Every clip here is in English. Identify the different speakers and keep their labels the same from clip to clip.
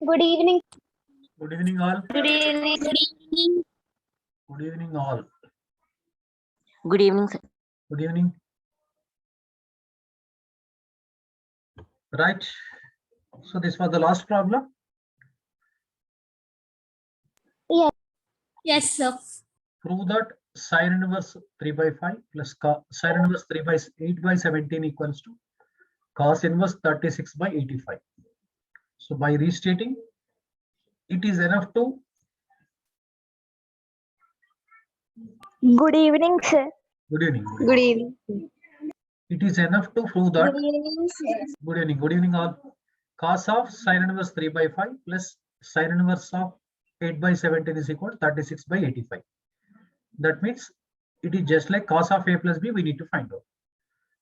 Speaker 1: Good evening.
Speaker 2: Good evening, all.
Speaker 1: Good evening. Good evening.
Speaker 2: Good evening, all.
Speaker 3: Good evening, sir.
Speaker 2: Good evening. Right. So this was the last problem.
Speaker 1: Yes, sir.
Speaker 2: Prove that sine inverse 3 by 5 plus sine inverse 3 by 8 by 17 equals to cos inverse 36 by 85. So by restating, it is enough to.
Speaker 1: Good evening, sir.
Speaker 2: Good evening.
Speaker 1: Good evening.
Speaker 2: It is enough to prove that.
Speaker 1: Good evening, sir.
Speaker 2: Good evening. Good evening, all. Cos of sine inverse 3 by 5 plus sine inverse of 8 by 17 is equal to 36 by 85. That means it is just like cos of a plus b, we need to find out.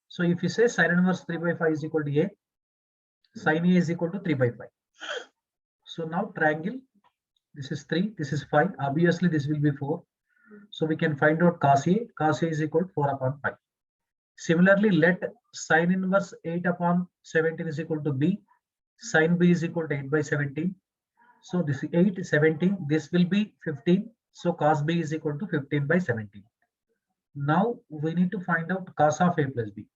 Speaker 2: So if you say sine inverse 3 by 5 is equal to a, sin a is equal to 3 by 5. So now triangle, this is 3, this is 5. Obviously, this will be 4. So we can find out cos a. Cos a is equal to 4 upon 5. Similarly, let sin inverse 8 upon 17 is equal to b. Sin b is equal to 8 by 17. So this is 8, 17. This will be 15. So cos b is equal to 15 by 17. Now we need to find out cos of a plus b.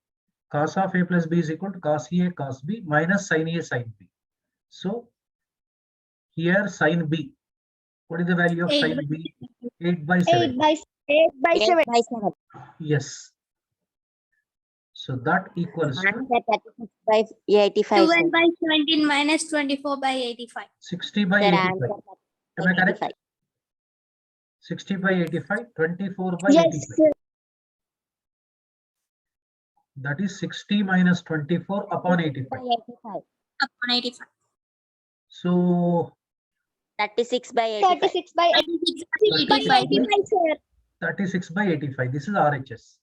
Speaker 2: Cos of a plus b is equal to cos a cos b minus sin a sin b. So here sin b, what is the value of
Speaker 1: 8
Speaker 2: sin
Speaker 1: by
Speaker 2: b? 8 by 7.
Speaker 1: 8 by 7.
Speaker 3: 7.
Speaker 2: Yes. So that equals to
Speaker 3: Answer 36 by 85.
Speaker 1: 12 by 17 minus 24 by 85.
Speaker 2: 60 by
Speaker 3: Sir,
Speaker 2: 85.
Speaker 3: answer
Speaker 2: Am I correct?
Speaker 3: 85.
Speaker 2: 60 by 85, 24 by
Speaker 1: Yes,
Speaker 2: 85.
Speaker 1: sir.
Speaker 2: That is 60 minus 24 upon 85.
Speaker 3: 85.
Speaker 1: Upon 85.
Speaker 2: So
Speaker 3: 36 by 85.
Speaker 1: 36 by 85, sir.
Speaker 2: 36 by 85. This is RHS.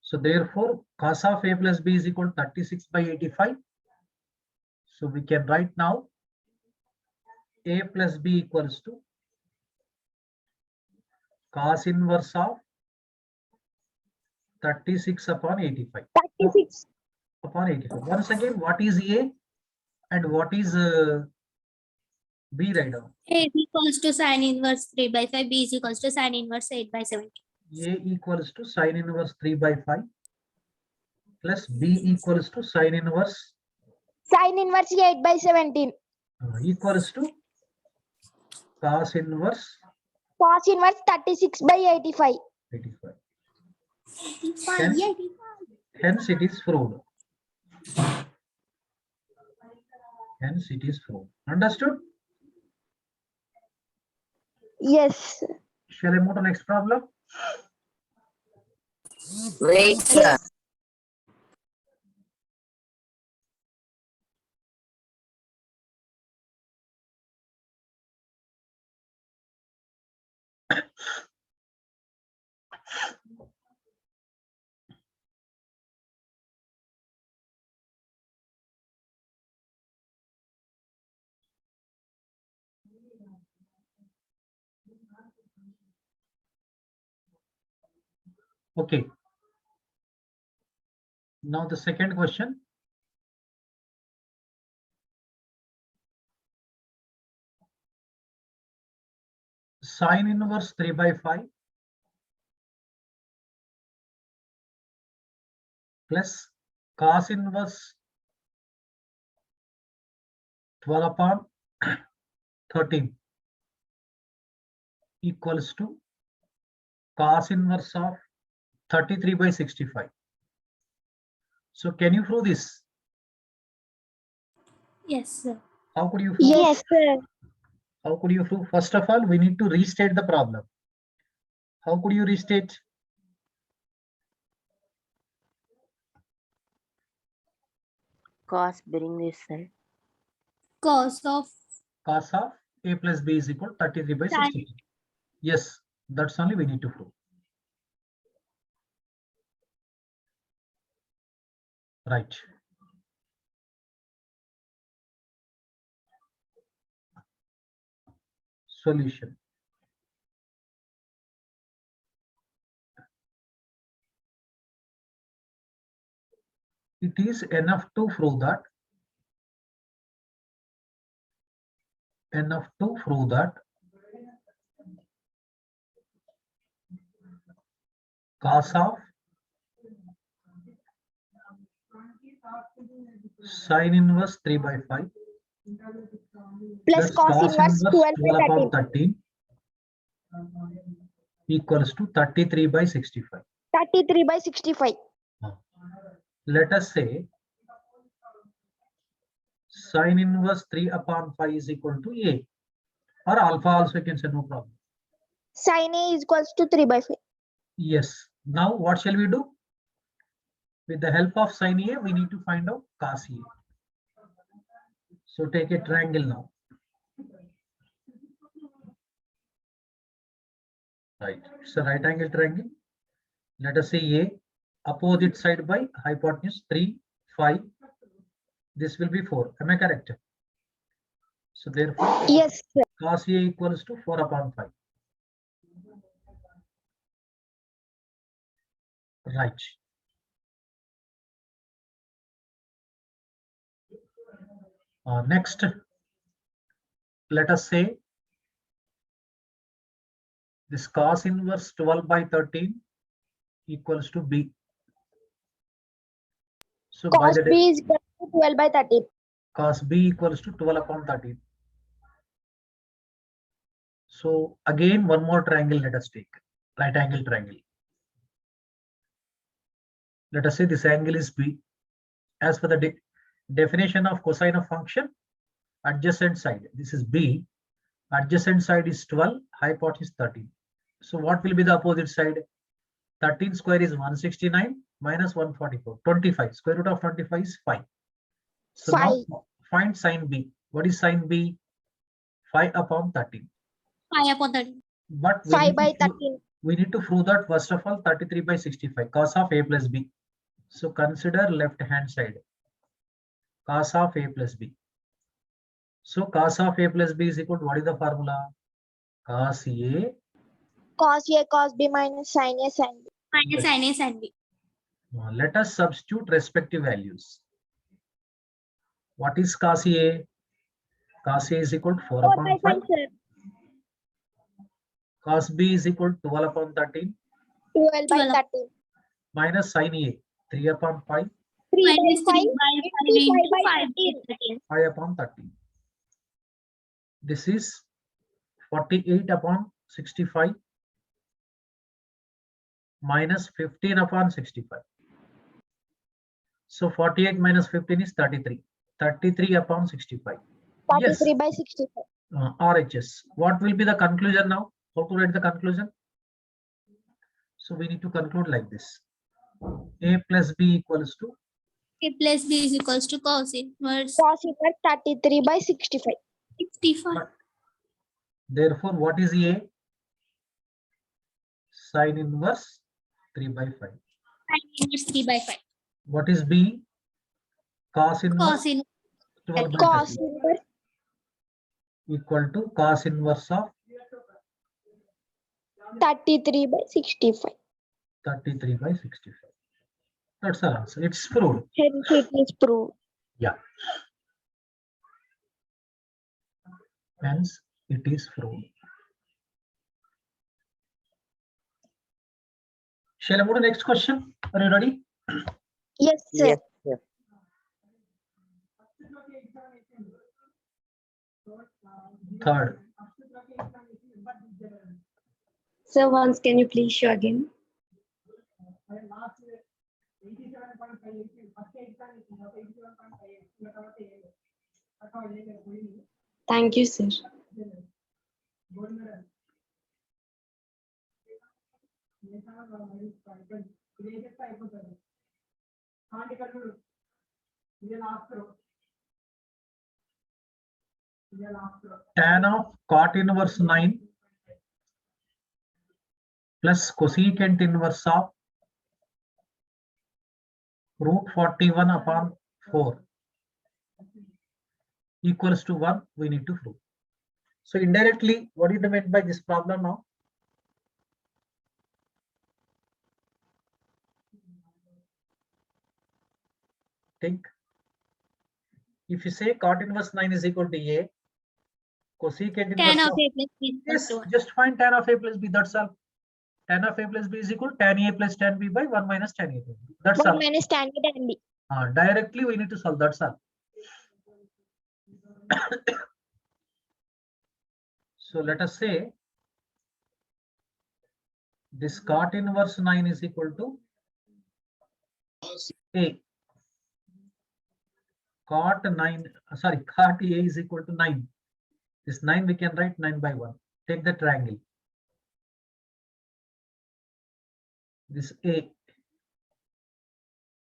Speaker 2: So therefore, cos of a plus b is equal to 36 by 85. So we can write now a plus b equals to cos inverse of 36 upon 85.
Speaker 1: 36.
Speaker 2: Upon 85. Once again, what is a and what is b right now?
Speaker 1: A is equals to sin inverse 3 by 5. B is equals to sin inverse 8 by 17.
Speaker 2: A equals to sin inverse 3 by 5 plus b equals to sin inverse
Speaker 1: Sin inverse 8 by 17.
Speaker 2: Equals to cos inverse
Speaker 1: Cos inverse 36 by 85.
Speaker 2: 85.
Speaker 1: 85.
Speaker 2: Hence it is proved. Hence it is proved. Understood?
Speaker 1: Yes.
Speaker 2: Shall I move to next problem?
Speaker 3: Wait, sir.
Speaker 2: Okay. Now the second question. Sin inverse 3 by 5 plus cos inverse 12 upon 13 equals to cos inverse of 33 by 65. So can you prove this?
Speaker 1: Yes, sir.
Speaker 2: How could you prove?
Speaker 4: Yes, sir.
Speaker 2: How could you prove? First of all, we need to restate the problem. How could you restate?
Speaker 3: Cos bearing this side.
Speaker 1: Cos of
Speaker 2: Cos of a plus b is equal to 33 by
Speaker 1: Sin.
Speaker 2: 60. Yes, that's only we need to prove. Right. Solution. It is enough to prove that cos of sin inverse 3 by 5
Speaker 4: Plus cos inverse 12 by
Speaker 2: 12 upon
Speaker 4: 13.
Speaker 2: 13 equals to 33 by 65.
Speaker 4: 33 by 65.
Speaker 2: Let us say sin inverse 3 upon 5 is equal to a, or alpha also you can say, no problem.
Speaker 4: Sin A is equals to 3 by 5.
Speaker 2: Yes. Now what shall we do? With the help of sin A, we need to find out cos A. So take a triangle now. Right. It's a right angle triangle. Let us say A, opposite side by hypotenuse 3, 5. This will be 4. Am I correct? So therefore,
Speaker 4: Yes, sir.
Speaker 2: cos A equals to 4 upon 5. Right. Next, let us say this cos inverse 12 by 13 equals to B. So by
Speaker 4: Cos
Speaker 2: the
Speaker 4: B is equal to 12 by 13.
Speaker 2: cos B equals to 12 upon 13. So again, one more triangle let us take, right angle triangle. Let us say this angle is B. As per the definition of cosine of function, adjacent side, this is B, adjacent side is 12, hypotenuse 13. So what will be the opposite side? 13 square is 169 minus 144, 25. Square root of 25 is 5. So
Speaker 4: 5.
Speaker 2: now find sin B. What is sin B? 5 upon 13.
Speaker 1: 5 upon 13.
Speaker 2: But
Speaker 4: 5 by 13.
Speaker 2: we need to prove that first of all 33 by 65 cos of A plus B. So consider left hand side, cos of A plus B. So cos of A plus B is equal to, what is the formula? Cos A.
Speaker 4: Cos A, cos B minus sin A, sin B.
Speaker 1: Minus sin A, sin B.
Speaker 2: Let us substitute respective values. What is cos A? Cos A is equal to 4
Speaker 4: 4
Speaker 2: upon
Speaker 4: by
Speaker 2: 5.
Speaker 4: 5, sir.
Speaker 2: Cos B is equal to 12 upon 13
Speaker 4: 12 by
Speaker 1: 12.
Speaker 4: 13.
Speaker 2: minus sin A, 3 upon 5,
Speaker 4: 3 by
Speaker 1: Minus
Speaker 4: 5
Speaker 1: 3 by 5
Speaker 4: into 5
Speaker 1: into
Speaker 4: by
Speaker 1: 5
Speaker 4: 13.
Speaker 1: by 13.
Speaker 2: 5 upon 13. This is 48 upon 65 minus 15 upon 65. So 48 minus 15 is 33. 33 upon 65.
Speaker 4: 33
Speaker 2: Yes.
Speaker 4: by 65.
Speaker 2: RHS. What will be the conclusion now? How to write the conclusion? So we need to conclude like this. A plus B equals to
Speaker 1: A plus B is equals to cos inverse
Speaker 4: Cos inverse 33 by 65.
Speaker 1: 65.
Speaker 2: But therefore, what is A? Sin inverse 3 by 5.
Speaker 1: Sin inverse 3 by 5.
Speaker 2: What is B? Cos inverse
Speaker 1: Cos inverse
Speaker 2: 12 by
Speaker 4: Cos
Speaker 2: 30
Speaker 4: inverse
Speaker 2: equal to cos inverse of
Speaker 4: 33 by 65.
Speaker 2: 33 by 65. That's our answer. It's proved.
Speaker 4: Hence it is proved.
Speaker 2: Yeah. Hence it is proved. Shall I move to the next question? Are you ready?
Speaker 4: Yes, sir.
Speaker 3: Yes, sir.
Speaker 2: Third.
Speaker 5: So once can you please show again? Thank you, sir.
Speaker 2: Tan of cot inverse 9 plus cosecant inverse of root 41 upon 4 equals to 1, we need to prove. So indirectly, what is meant by this problem now? Think. If you say cot inverse 9 is equal to A, cosecant
Speaker 1: Tan
Speaker 2: inverse
Speaker 1: of
Speaker 2: of,
Speaker 1: A plus B equals
Speaker 2: yes,
Speaker 1: to 1.
Speaker 2: just find tan of A plus B, that's all. Tan of A plus B is equal to tan A plus tan B by 1 minus tan A plus B. That's
Speaker 4: 1
Speaker 2: all.
Speaker 4: minus tan A tan B.
Speaker 2: Directly we need to solve, that's all. So let us say this cot inverse 9 is equal to A. Cot 9, cot A is equal to 9. This 9 we can write 9 by 1. Take the triangle. This A.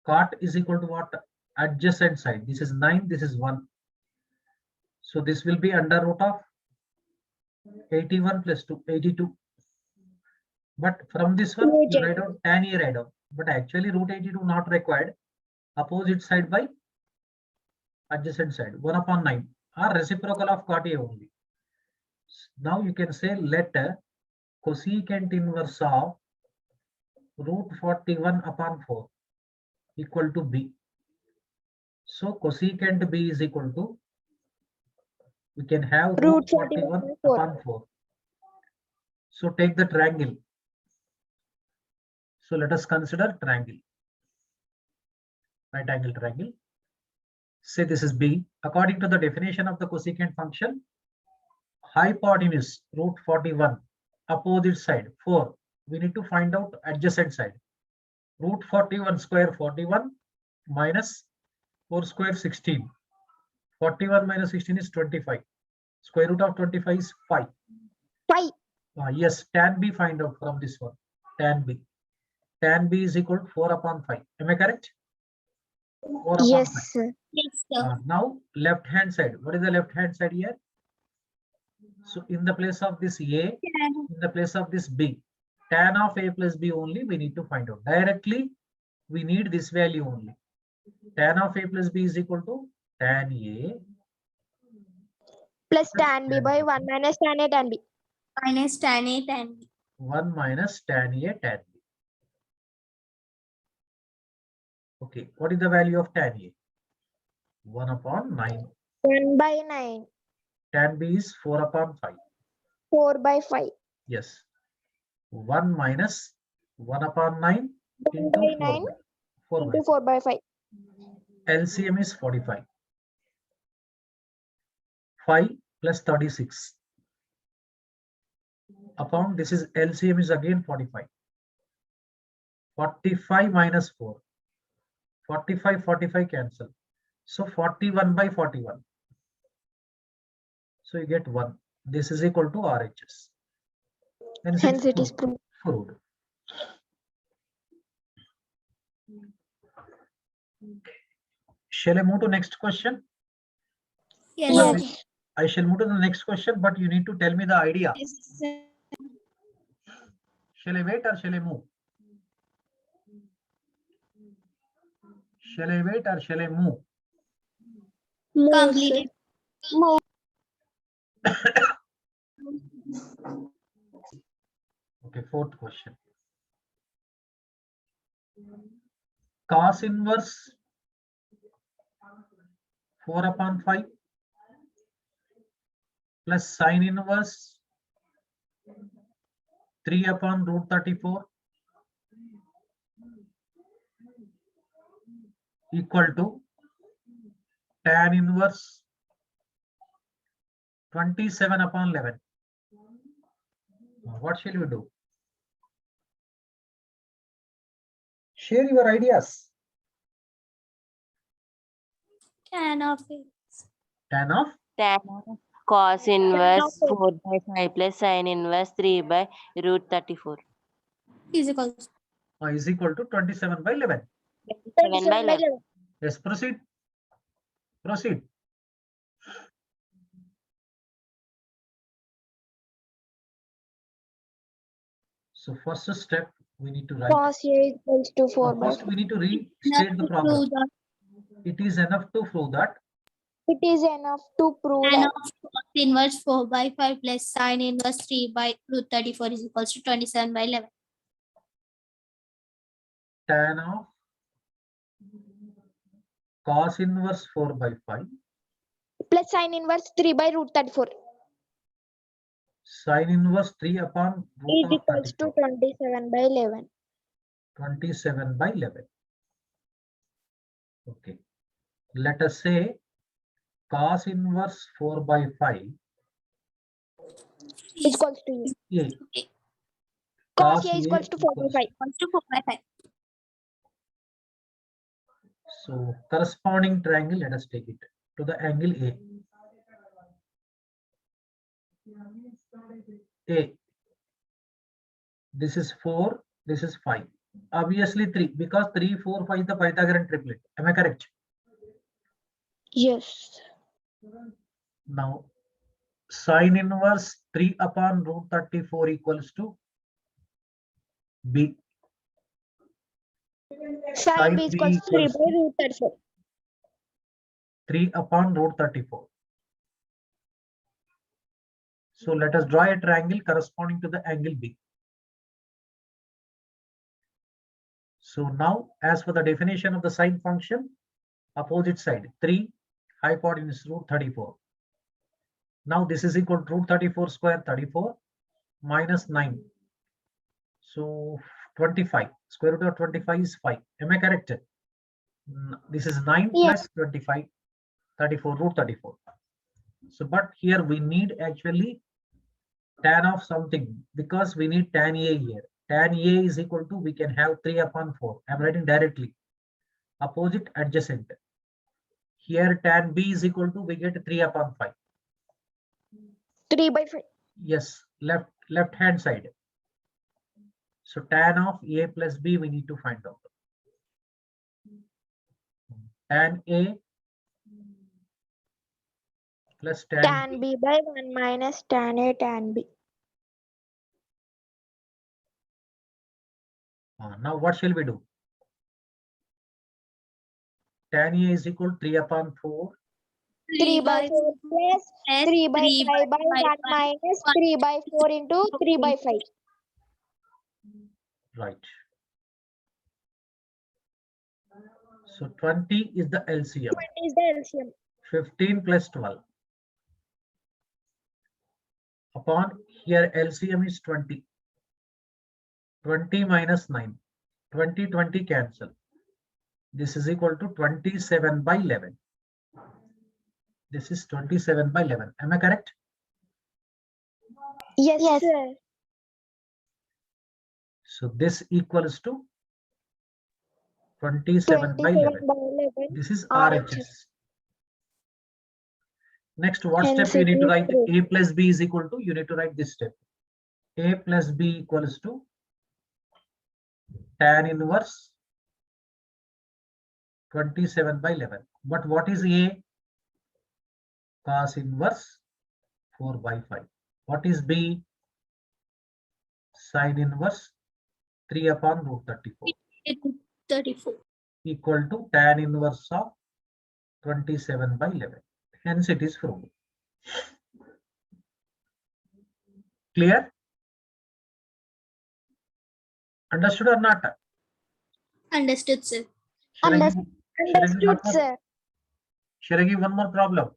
Speaker 2: Cot is equal to what? Adjacent side. This is 9, this is 1. So this will be under root of 81 plus 2, 82. But from this one, you write out tan A write out. But actually root 82 not required. Opposite side by adjacent side. 1 upon 9 are reciprocal of cot A only. Now you can say let cosecant inverse of root 41 upon 4 equal to B. So cosecant B is equal to, we can have root 41 upon 4. So take the triangle. So let us consider triangle. Right angle triangle. Say this is B. According to the definition of the cosecant function, hypotenuse root 41, opposite side 4. We need to find out adjacent side. Root 41 square 41 minus 4 square 16. 41 minus 16 is 25. Square root of 25 is 5.
Speaker 4: 5.
Speaker 2: Yes, tan B find out from this one. Tan B. Tan B is equal to 4 upon 5. Am I correct? 4 upon 5.
Speaker 4: Yes, sir.
Speaker 1: Yes, sir.
Speaker 2: Now left hand side. What is the left hand side here? So in the place of this A, in the place of this B, tan of A plus B only we need to find out. Directly we need this value only. Tan of A plus B is equal to tan A
Speaker 4: Plus tan B by 1 minus tan A tan B.
Speaker 1: Minus tan A tan B.
Speaker 2: 1 minus tan A tan B. Okay, what is the value of tan A? 1 upon 9.
Speaker 4: 1 by 9.
Speaker 2: Tan B is 4 upon 5.
Speaker 4: 4 by 5.
Speaker 2: Yes. 1 minus 1 upon 9
Speaker 4: 1
Speaker 2: into
Speaker 4: by
Speaker 2: 4
Speaker 4: 9
Speaker 2: by 4 by
Speaker 4: into 4 by 5.
Speaker 2: LCM is 45. 5 plus 36. Upon this is LCM is again 45. 45 minus 4. 45, 45 cancel. So 41 by 41. So you get 1. This is equal to RHS.
Speaker 4: Hence it is proved.
Speaker 2: Proved. Shall I move to next question?
Speaker 1: Yes,
Speaker 2: Or
Speaker 1: sir.
Speaker 2: I shall move to the next question, but you need to tell me the idea.
Speaker 1: Yes, sir.
Speaker 2: Shall I wait or shall I move? Shall I wait or shall I move?
Speaker 4: Move,
Speaker 1: Completed.
Speaker 4: sir. Move.
Speaker 2: Okay, fourth question. Cos inverse 4 upon 5 plus sin inverse 3 upon root 34 equal to tan inverse 27 upon 11. What shall we do? Share your ideas.
Speaker 1: Tan of A.
Speaker 2: Tan of
Speaker 3: Tan of cos inverse 4 by 5 plus sin inverse 3 by root 34.
Speaker 1: Is equals
Speaker 2: is equal to 27 by 11.
Speaker 3: 7 by 11.
Speaker 2: Yes, proceed. Proceed. So first step, we need to write.
Speaker 4: Cos A equals to 4 by
Speaker 2: First,
Speaker 4: 5.
Speaker 2: we need to restate
Speaker 1: enough
Speaker 2: the
Speaker 1: to
Speaker 2: problem.
Speaker 1: prove that
Speaker 2: It is enough to prove that
Speaker 4: It is enough to prove
Speaker 1: tan
Speaker 4: that
Speaker 1: of cos inverse 4 by 5 plus sin inverse 3 by root 34 is equals to 27 by 11.
Speaker 2: tan of cos inverse 4 by 5
Speaker 4: plus sin inverse 3 by root 34
Speaker 2: sin inverse 3 upon root
Speaker 4: is
Speaker 2: of
Speaker 4: equals to
Speaker 2: 34.
Speaker 4: 27 by 11.
Speaker 2: 27 by 11. Okay. Let us say cos inverse 4 by 5
Speaker 4: Is equals to A.
Speaker 2: A.
Speaker 1: Okay.
Speaker 4: Cos
Speaker 2: Cos
Speaker 4: A is
Speaker 2: A
Speaker 4: equals to 4 by
Speaker 2: equals
Speaker 4: 5.
Speaker 1: Equals to 4 by 5.
Speaker 2: So corresponding triangle, let us take it to the angle A. A. This is 4, this is 5. Obviously 3, because 3, 4, 5 is the Pythagorean triplet. Am I correct?
Speaker 4: Yes.
Speaker 2: Now, sin inverse 3 upon root 34 equals to B.
Speaker 4: Sin B is
Speaker 2: B
Speaker 4: equals to 3
Speaker 2: equals
Speaker 4: by
Speaker 2: to
Speaker 4: root 34.
Speaker 2: 3 upon root 34. So let us draw a triangle corresponding to the angle B. So now, as for the definition of the sine function, opposite side 3, hypotenuse root 34. Now this is equal to root 34 square 34 minus 9. So 25. Square root of 25 is 5. Am I correct? This is 9
Speaker 4: Yes.
Speaker 2: plus 25, 34, root 34. So, but here we need actually tan of something, because we need tan A here. Tan A is equal to, we can have 3 upon 4. I'm writing directly. Opposite adjacent. Here tan B is equal to, we get 3 upon 5.
Speaker 4: 3 by 5.
Speaker 2: Yes, left hand side. So tan of A plus B we need to find out. Tan A plus
Speaker 4: Tan B by 1 minus tan A tan B.
Speaker 2: Now what shall we do? Tan A is equal to 3 upon 4.
Speaker 4: 3 by 4 plus 3 by 5 by 1
Speaker 1: 1
Speaker 4: minus 3 by 4 into 3 by 5.
Speaker 2: Right. So 20 is the LCM.
Speaker 4: 20 is the LCM.
Speaker 2: 15 plus 12. Upon here LCM is 20. 20 minus 9. 20, 20 cancel. This is equal to 27 by 11. This is 27 by 11. Am I correct?
Speaker 4: Yes, sir.
Speaker 2: So this equals to 27 by
Speaker 4: 27
Speaker 2: 11.
Speaker 4: by 11.
Speaker 2: This is
Speaker 4: RHS.
Speaker 2: RHS. Next, what
Speaker 4: Hence
Speaker 2: step you
Speaker 4: it
Speaker 2: need to
Speaker 4: is
Speaker 2: write?
Speaker 4: proved.
Speaker 2: A plus B is equal to, you need to write this step. A plus B equals to tan inverse 27 by 11. But what is A? Cos inverse 4 by 5. What is B? Sin inverse 3 upon root 34
Speaker 1: 34.
Speaker 2: equal to tan inverse of 27 by 11. Hence it is proved. Clear? Understood or not?
Speaker 1: Understood, sir.
Speaker 2: Shall I give
Speaker 4: Understood, sir.
Speaker 2: Shall I give one more problem?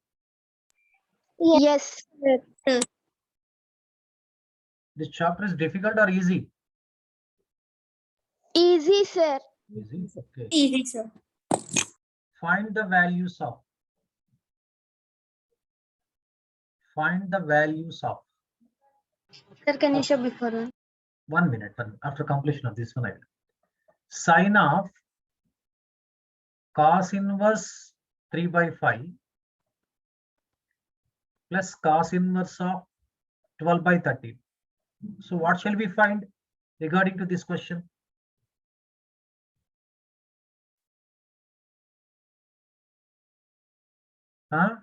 Speaker 4: Yes, sir.
Speaker 2: This chapter is difficult or easy?
Speaker 4: Easy, sir.
Speaker 2: Easy. Okay.
Speaker 1: Easy, sir.
Speaker 2: Find the values of. Find the values of.
Speaker 5: Sir, can you show before one?
Speaker 2: 1 minute. After completion of this one, I will. Sin of cos inverse 3 by 5 plus cos inverse of 12 by 13. So what shall we find regarding to this question? Huh?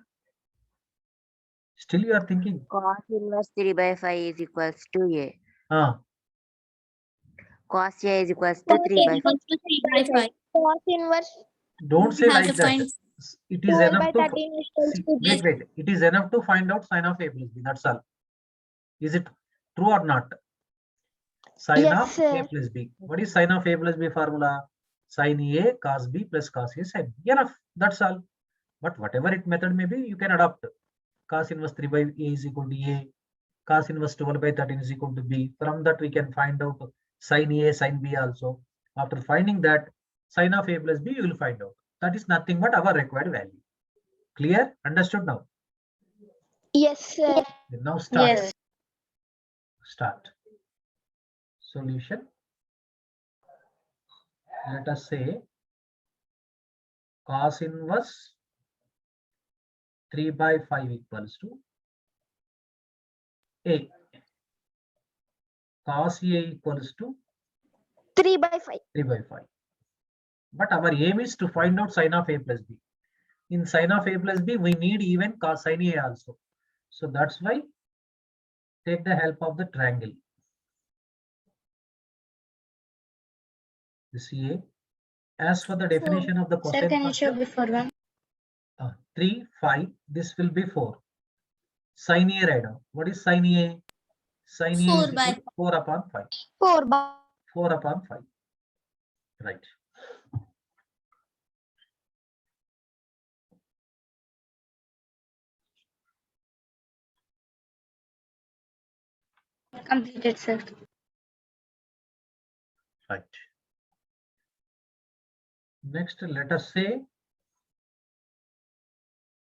Speaker 2: Still you are thinking.
Speaker 3: Cos inverse 3 by 5 is equals to A. Cos A is equals to
Speaker 4: Cos
Speaker 3: 3 by 5.
Speaker 1: Equals to 3 by 5.
Speaker 4: Cos inverse
Speaker 2: Don't say
Speaker 1: We have
Speaker 2: like
Speaker 1: to
Speaker 2: that.
Speaker 1: find
Speaker 2: It is
Speaker 4: 12
Speaker 2: enough
Speaker 4: by
Speaker 2: to
Speaker 4: 13 is equals
Speaker 2: see,
Speaker 4: to B.
Speaker 2: wait. It is enough to find out sin of A plus B. That's all. Is it true or not? Sin
Speaker 4: Yes,
Speaker 2: of A
Speaker 4: sir.
Speaker 2: plus B. What is sin of A plus B formula? Sin A cos B plus cos A sin B. Enough. That's all. But whatever it method may be, you can adopt. Cos inverse 3 by A is equal to A. Cos inverse 12 by 13 is equal to B. From that we can find out sin A, sin B also. After finding that, sin of A plus B, you will find out. That is nothing but our required value. Clear? Understood now?
Speaker 4: Yes, sir.
Speaker 2: Now start.
Speaker 5: Yes.
Speaker 2: Start. Solution. Let us say cos inverse 3 by 5 equals to A. Cos A equals to
Speaker 4: 3 by 5.
Speaker 2: 3 by 5. But our aim is to find out sin of A plus B. In sin of A plus B, we need even cos sin A also. So that's why take the help of the triangle. This A. As for the definition of the
Speaker 5: Sir,
Speaker 2: cosine
Speaker 5: can you show
Speaker 2: function,
Speaker 5: before one?
Speaker 2: 3, 5, this will be 4. Sin A right now. What is sin A? Sin A
Speaker 1: 4
Speaker 2: is
Speaker 1: by
Speaker 2: equal to 4 upon 5.
Speaker 4: 4 by
Speaker 2: 4 upon 5. Right.
Speaker 5: Completed, sir.
Speaker 2: Right. Next, let us say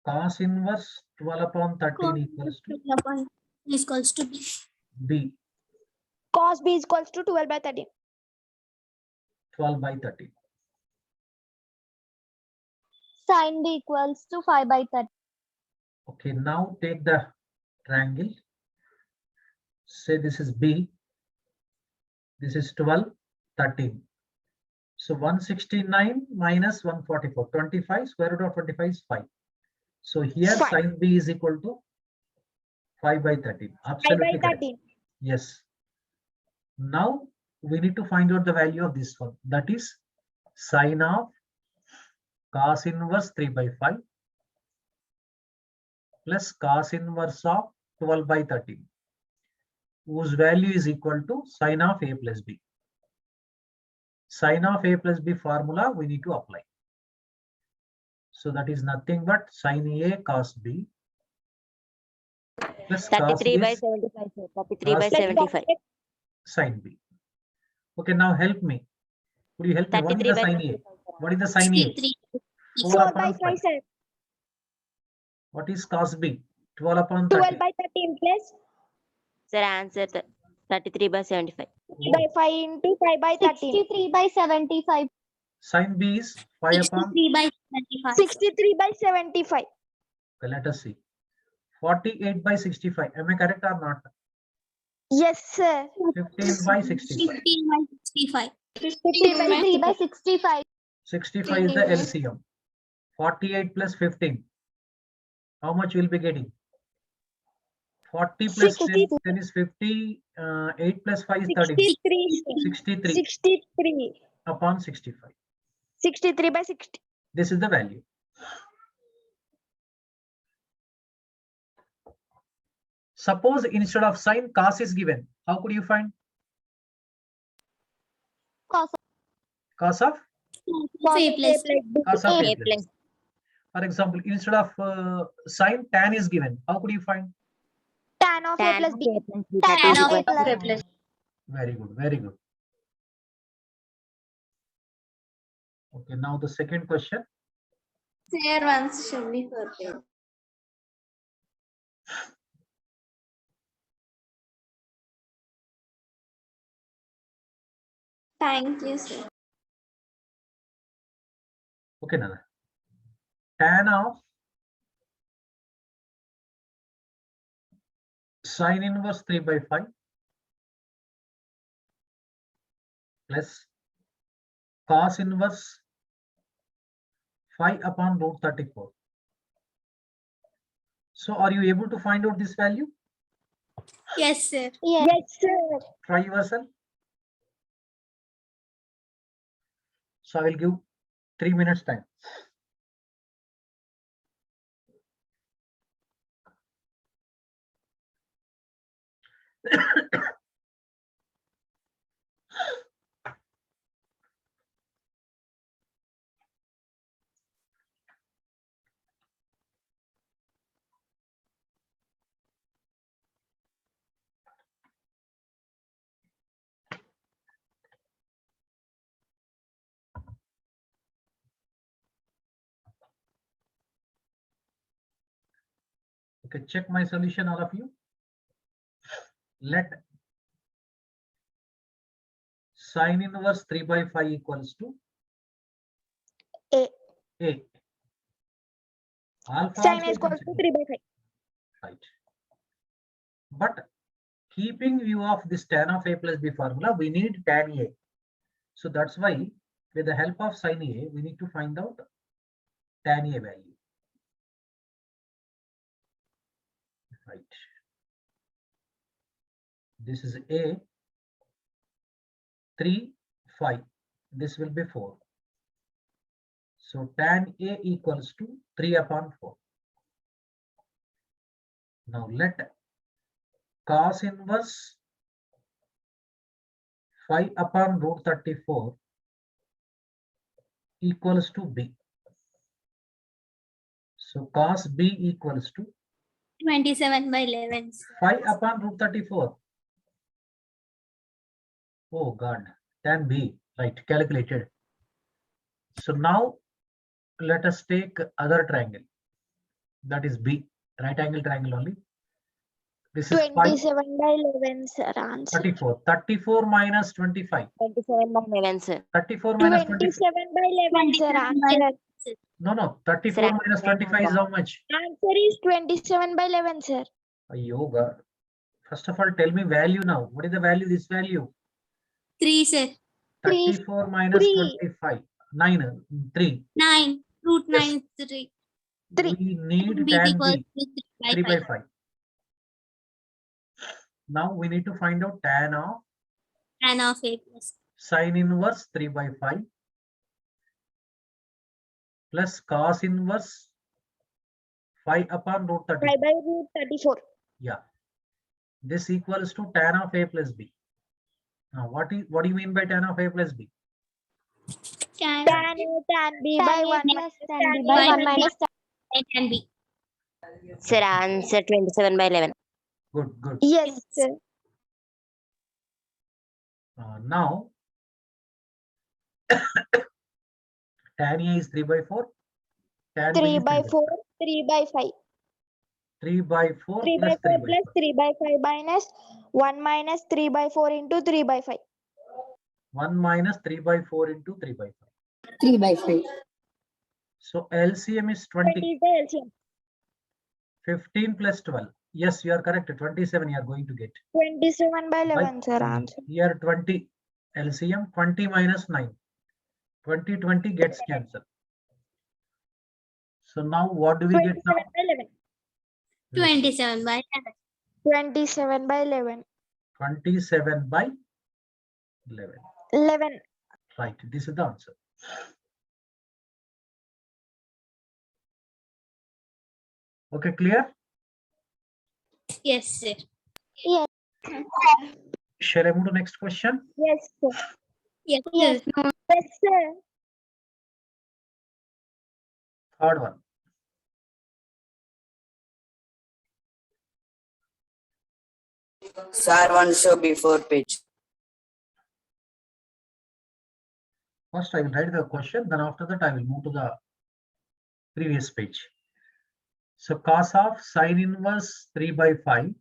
Speaker 2: cos inverse 12 upon 13 equals to
Speaker 1: equals to B.
Speaker 2: B,
Speaker 4: cos B is equals to 12 by 13.
Speaker 2: 12 by 13.
Speaker 4: Sin B equals to 5 by 13.
Speaker 2: Okay, now take the triangle. Say this is B. This is 12, 13. So 169 minus 144, 25, square root of 25 is 5. So here
Speaker 4: 5.
Speaker 2: sin B is equal to 5 by 13.
Speaker 4: 5
Speaker 2: Absolutely
Speaker 4: by
Speaker 2: correct.
Speaker 4: 13.
Speaker 2: Yes. Now we need to find out the value of this one. That is sin of cos inverse 3 by 5 plus cos inverse of 12 by 13, whose value is equal to sin of A plus B. Sin of A plus B formula we need to apply. So that is nothing but sin A cos B plus cos
Speaker 3: 33 by
Speaker 2: A
Speaker 3: 75, sir. 33 by
Speaker 2: cos A
Speaker 3: 75.
Speaker 2: sin B. Okay, now help me. Could you help me? What is
Speaker 3: 33
Speaker 2: the
Speaker 3: by
Speaker 2: sin A?
Speaker 3: 75.
Speaker 2: What is the sin A?
Speaker 1: 63.
Speaker 2: 4
Speaker 4: 4 by
Speaker 2: upon
Speaker 4: 5,
Speaker 2: 5.
Speaker 4: sir.
Speaker 2: What is cos B? 12 upon
Speaker 4: 12
Speaker 2: 30.
Speaker 4: by 13 plus
Speaker 3: Sir, answer 33 by 75.
Speaker 4: 3 by 5 into 5 by 13. 63 by 75.
Speaker 2: Sin B is 5 upon.
Speaker 1: 63 by 75.
Speaker 4: 63 by 75.
Speaker 2: Okay, let us see. 48 by 65. Am I correct or not?
Speaker 4: Yes, sir.
Speaker 2: 15 by 65.
Speaker 1: 15 by 65.
Speaker 4: 53 by 65.
Speaker 2: 65 is the LCM. 48 plus 15. How much you will be getting? 40 plus 10,
Speaker 4: 63.
Speaker 2: 10 is 50. 8 plus 5 is 13.
Speaker 4: 63.
Speaker 2: 63
Speaker 4: 63.
Speaker 2: upon 65.
Speaker 4: 63 by 60.
Speaker 2: This is the value. Suppose instead of sin, cos is given. How could you find?
Speaker 4: Cos
Speaker 2: Cos of?
Speaker 1: A plus.
Speaker 2: Cos of
Speaker 3: A
Speaker 2: A plus.
Speaker 3: plus.
Speaker 2: For example, instead of sin, tan is given. How could you find?
Speaker 4: tan of A
Speaker 3: Tan
Speaker 4: plus
Speaker 3: of
Speaker 4: B.
Speaker 3: A plus B.
Speaker 4: Tan
Speaker 3: That is
Speaker 4: of A
Speaker 3: equal
Speaker 4: plus
Speaker 3: to
Speaker 4: B.
Speaker 5: plus.
Speaker 2: Very good, very good. Okay, now the second question.
Speaker 5: Sir, once show before one. Thank you, sir.
Speaker 2: Okay, Nana. Tan of sine inverse 3 by 5 plus cos inverse 5 upon root 34. So are you able to find out this value?
Speaker 1: Yes, sir.
Speaker 4: Yes, sir.
Speaker 2: Try yourself. So I will give 3 minutes time. Okay, check my solution, all of you. Let sine inverse 3 by 5 equals to
Speaker 4: A.
Speaker 2: A. Alpha
Speaker 4: Sin
Speaker 2: also
Speaker 4: is equal to
Speaker 2: consider.
Speaker 4: 3 by 5.
Speaker 2: Right. But keeping view of this tan of A plus B formula, we need tan A. So that's why with the help of sin A, we need to find out tan A value. Right. This is A, 3, 5. This will be 4. So tan A equals to 3 upon 4. Now let cos inverse 5 upon root 34 equals to B. So cos B equals to
Speaker 1: 27 by 11. Sir.
Speaker 2: 5 upon root 34. Oh God, tan B, right, calculated. So now let us take other triangle. That is B, right angle triangle only. This is 5,
Speaker 4: 27 by 11, sir. Answer.
Speaker 2: 34. 34 minus 25.
Speaker 3: 27 by 11, sir.
Speaker 2: 34 minus 25.
Speaker 4: 27 by 11, sir.
Speaker 1: 27 by
Speaker 4: Answer.
Speaker 2: No, 34
Speaker 3: Sir,
Speaker 2: minus
Speaker 3: answer
Speaker 2: 25 is how much?
Speaker 4: Answer is 27 by 11, sir.
Speaker 2: Ayyo God. First of all, tell me value now. What is the value? This value?
Speaker 1: 3, sir.
Speaker 2: 34 minus
Speaker 4: 3.
Speaker 2: 25. 9, 3.
Speaker 1: 9. Root
Speaker 2: Yes.
Speaker 1: 9 is 3.
Speaker 4: 3.
Speaker 2: We need
Speaker 1: B
Speaker 2: tan
Speaker 1: equals
Speaker 2: B,
Speaker 1: to
Speaker 2: 3
Speaker 1: 3
Speaker 2: by
Speaker 1: by 5.
Speaker 2: 5. Now we need to find out tan of
Speaker 1: Tan of A plus.
Speaker 2: sine inverse 3 by 5 plus cos inverse 5 upon root
Speaker 4: 5
Speaker 2: 34.
Speaker 4: by root 34.
Speaker 2: Yeah. This equals to tan of A plus B. Now what do you mean by tan of A plus B?
Speaker 1: Tan
Speaker 4: Tan A tan B by 1 minus tan B by
Speaker 1: by
Speaker 4: 1 minus tan.
Speaker 1: A and B.
Speaker 3: Sir, answer 27 by 11.
Speaker 2: Good.
Speaker 4: Yes, sir.
Speaker 2: Now tan A is 3 by 4. Tan B
Speaker 4: 3
Speaker 2: is
Speaker 4: by
Speaker 2: 3
Speaker 4: 4, 3 by 5.
Speaker 2: 3 by 4
Speaker 4: 3 by
Speaker 2: plus
Speaker 4: 4
Speaker 2: 3 by
Speaker 4: plus
Speaker 2: 5.
Speaker 4: 3 by 5 minus 1 minus 3 by 4 into 3 by 5.
Speaker 2: 1 minus 3 by 4 into 3 by 5.
Speaker 6: 3 by 5.
Speaker 2: So LCM is
Speaker 4: 20
Speaker 2: 20.
Speaker 4: is the LCM.
Speaker 2: 15 plus 12. Yes, you are correct. 27 you are going to get.
Speaker 4: 27 by 11, sir.
Speaker 2: By-
Speaker 4: Answer.
Speaker 2: Here 20 LCM, 20 minus 9. 20 gets cancelled. So now what do we get
Speaker 4: 27
Speaker 2: now?
Speaker 4: by 11.
Speaker 1: 27 by
Speaker 4: 27 by 11.
Speaker 2: 27 by 11.
Speaker 4: 11.
Speaker 2: Right. This is the answer. Okay, clear?
Speaker 1: 11. Yes, sir.
Speaker 2: Shall I move to next question?
Speaker 4: Yes, sir.
Speaker 1: Yes,
Speaker 4: Yes.
Speaker 1: sir.
Speaker 4: Yes, sir.
Speaker 2: Third one.
Speaker 6: Sir, one show before page.
Speaker 2: First, I will write the question. Then after that, I will move to the previous page. So cos of sine inverse 3 by 5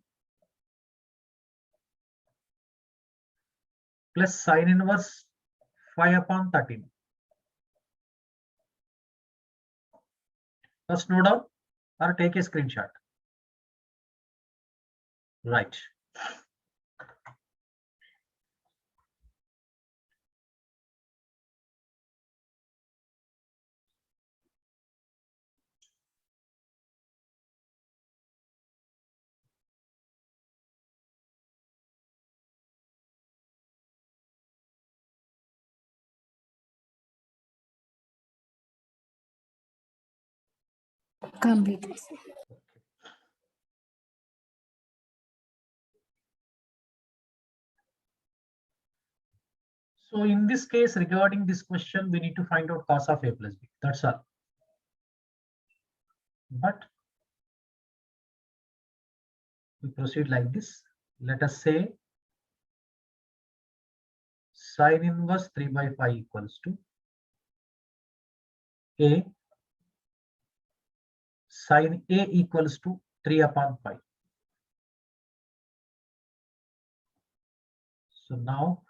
Speaker 2: plus sine inverse 5 upon 13. First note down or take a screenshot. Right.
Speaker 1: Complete.
Speaker 2: So in this case, regarding this question, we need to find out cos of a plus b. That's all. But we proceed like this. Let us say sine inverse 3 by 5 equals to a sine a equals to 3 upon 5. So now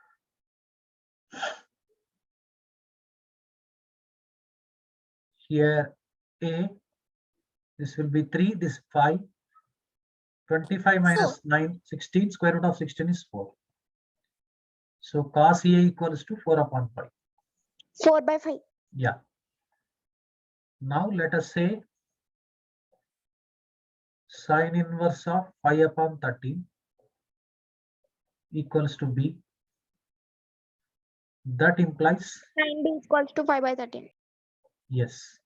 Speaker 2: here a, this will be 3, this 5, 25 minus 9, 16, square root of 16 is 4. So cos a equals to 4 upon 5.
Speaker 4: 4 by 5.
Speaker 2: Yeah. Now let us say sine inverse of 5 upon 13 equals to b. That implies,
Speaker 4: Sin b equals to 5 by 13.
Speaker 2: yes.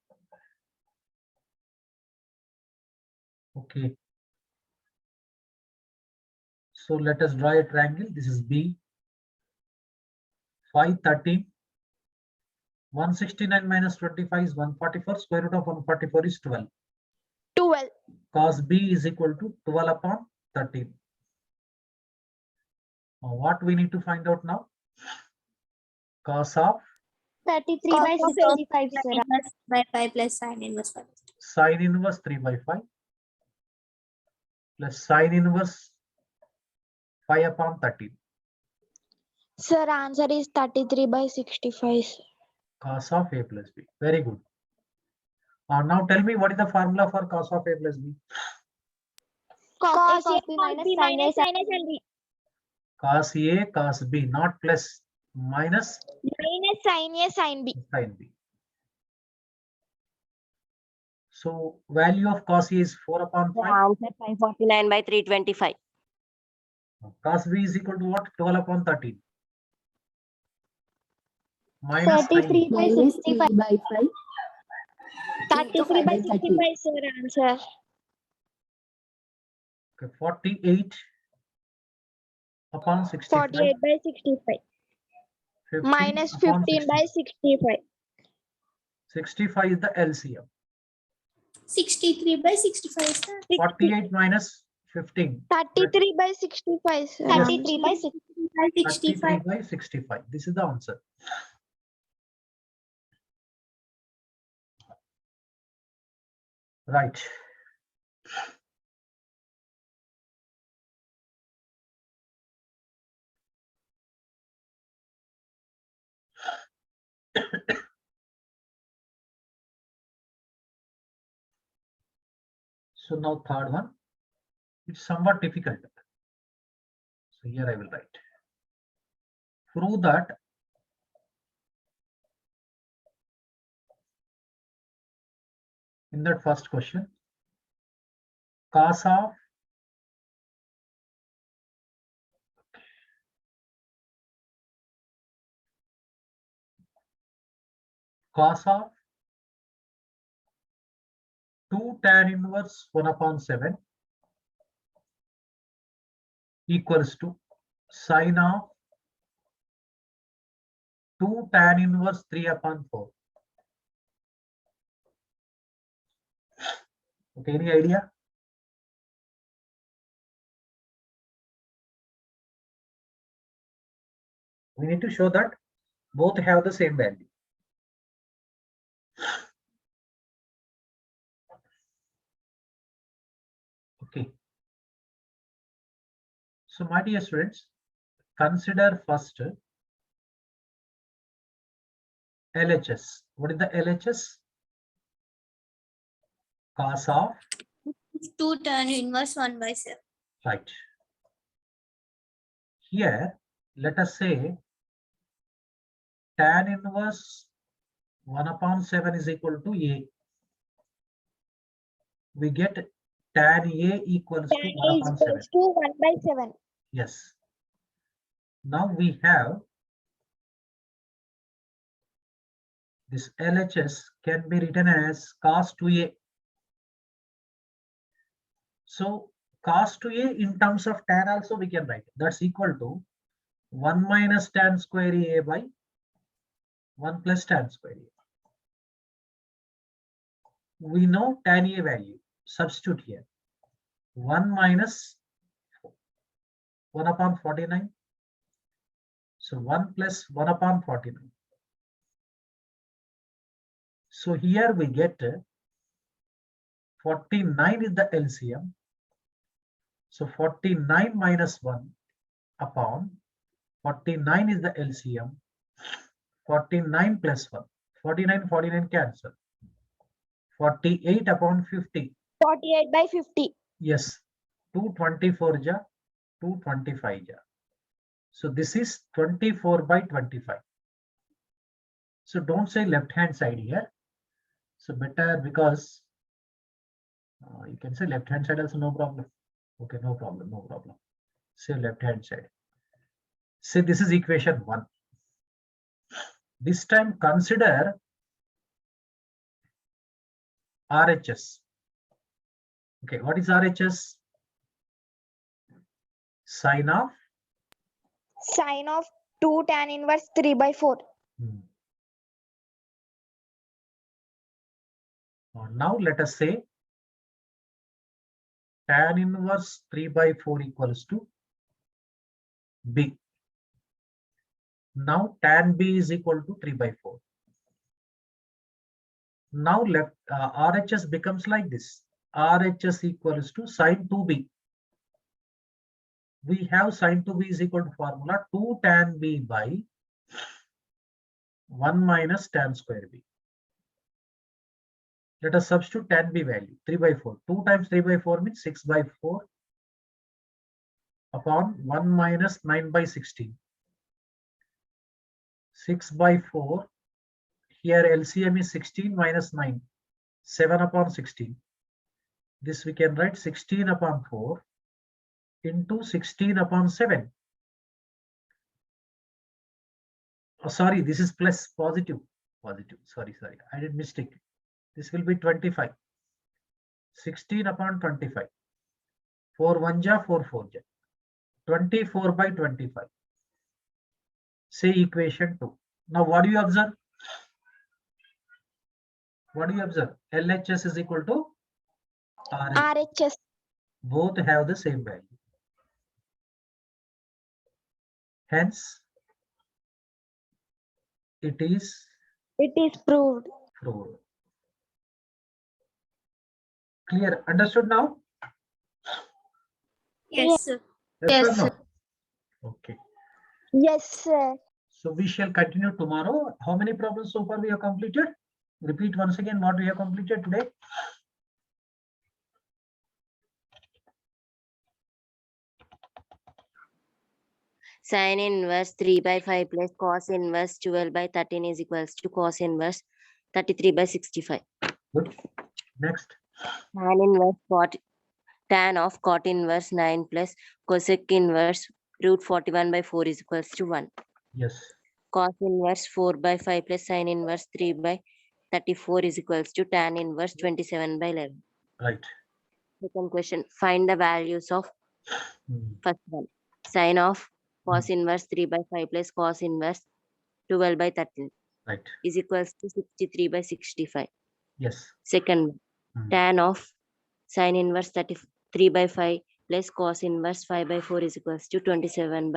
Speaker 2: Okay. So let us draw a triangle. This is b. 5, 13. 169 minus 25 is 144. Square root of 144 is 12.
Speaker 4: 12.
Speaker 2: Cos b is equal to 12 upon 13. Now what we need to find out now? Cos of
Speaker 1: 33
Speaker 4: Cos
Speaker 1: by
Speaker 4: of
Speaker 1: 65, sir. By 5 plus sine inverse 5.
Speaker 2: sine inverse 3 by 5 plus sine inverse 5 upon 13.
Speaker 4: Sir, answer is 33 by 65. Sir.
Speaker 2: Cos of a plus b. Very good. Now tell me what is the formula for cos of a plus b?
Speaker 4: Cos A, cos B minus sin A, sin B.
Speaker 2: Cos a, cos b, not plus, minus
Speaker 4: Minus sin A, sin B.
Speaker 2: sin b. So value of cos a is 4 upon
Speaker 3: The
Speaker 2: 5.
Speaker 3: answer 549 by 325.
Speaker 2: Cos b is equal to what? 12 upon 13. Minus
Speaker 1: 33 by 65.
Speaker 7: by 5.
Speaker 4: 33 by 65, sir, answer.
Speaker 2: Okay, 48 upon 65.
Speaker 4: 48 by 65.
Speaker 2: 15
Speaker 4: Minus
Speaker 2: upon
Speaker 4: 15 by 65.
Speaker 2: 65 is the LCM.
Speaker 1: 63 by 65, sir.
Speaker 2: 48 minus 15.
Speaker 4: 33 by 65, sir.
Speaker 1: 33 by 65.
Speaker 2: 33 by 65. This is the answer. Right. So now third one, it's somewhat difficult. So here I will write. Prove that in that first question, cos of cos of 2 tan inverse 1 upon 7 equals to sine of 2 tan inverse 3 upon 4. Okay, any idea? We need to show that both have the same value. Okay. So my dear students, consider first LHS. What is the LHS? Cos of,
Speaker 1: 2 tan inverse 1 by 7.
Speaker 2: right. here, let us say tan inverse 1/7 is equal to A. We get tan A equals to
Speaker 4: Tan
Speaker 2: 1/7.
Speaker 4: is equals to 1/7.
Speaker 2: Yes. Now we have this LHS can be written as cos 2A. So cos 2A in terms of tan also we can write. That's equal to 1 minus tan square A by 1 plus tan square A. We know tan A value. Substitute here. 1 minus 1/49. So 1 plus 1/49. So here we get 49 is the LCM. So 49 minus 1 upon 49 is the LCM. 49 plus 1. 49 cancel. 48 upon 50.
Speaker 4: 48/50.
Speaker 2: Yes. 224 ja, 225 ja. So this is 24/25. So don't say left hand side here. So better because you can say left hand side also, no problem. Okay, no problem, no problem. Say left hand side. Say this is equation 1. This time consider RHS. Okay, what is RHS? Sine of
Speaker 4: Sine of 2 tan inverse 3/4.
Speaker 2: Now let us say tan inverse 3/4 equals to B. Now tan B is equal to 3/4. Now left RHS becomes like this. RHS equals to sine 2B. We have sine 2B is equal to formula 2 tan B by 1 minus tan square B. Let us substitute tan B value 3/4. 2 times 3/4 means 6/4 upon 1 minus 9/16. 6/4. Here LCM is 16 minus 9. 7/16. This we can write 16/4 into 16/7. Oh, sorry, this is plus positive. Sorry. I did mistake. This will be 25. 16/25. 4 1 ja, 4 4 ja. 24/25. Say equation 2. Now what do you observe? What do you observe? LHS is equal to RHS.
Speaker 4: RHS.
Speaker 2: Both have the same value. Hence, it is
Speaker 4: proved.
Speaker 2: proved. Clear? Understood now?
Speaker 1: Yes, sir.
Speaker 2: Yes, or
Speaker 1: Yes,
Speaker 2: no?
Speaker 1: sir.
Speaker 2: Okay.
Speaker 4: Yes, sir.
Speaker 2: So we shall continue tomorrow. How many problems so far we have completed? Repeat once again what we have completed today.
Speaker 3: Sin inverse 3/5 plus cos inverse 12/13 is equals to cos inverse 33/65.
Speaker 2: Good. Next.
Speaker 3: Tan of cot inverse 9 plus cosec inverse root 41/4 is equals to 1.
Speaker 2: Yes.
Speaker 3: Cos inverse 4/5 plus sin inverse 3/34 is equals to tan inverse 27/11.
Speaker 2: Right.
Speaker 3: Second question, find the values of first one. Sin of cos inverse 3/5 plus cos inverse 12/13
Speaker 2: Right.
Speaker 3: is equals to 63/65.
Speaker 2: Yes.
Speaker 3: Second one, tan of sin inverse 33/5 plus cos inverse 5/4 is equals to 27/11.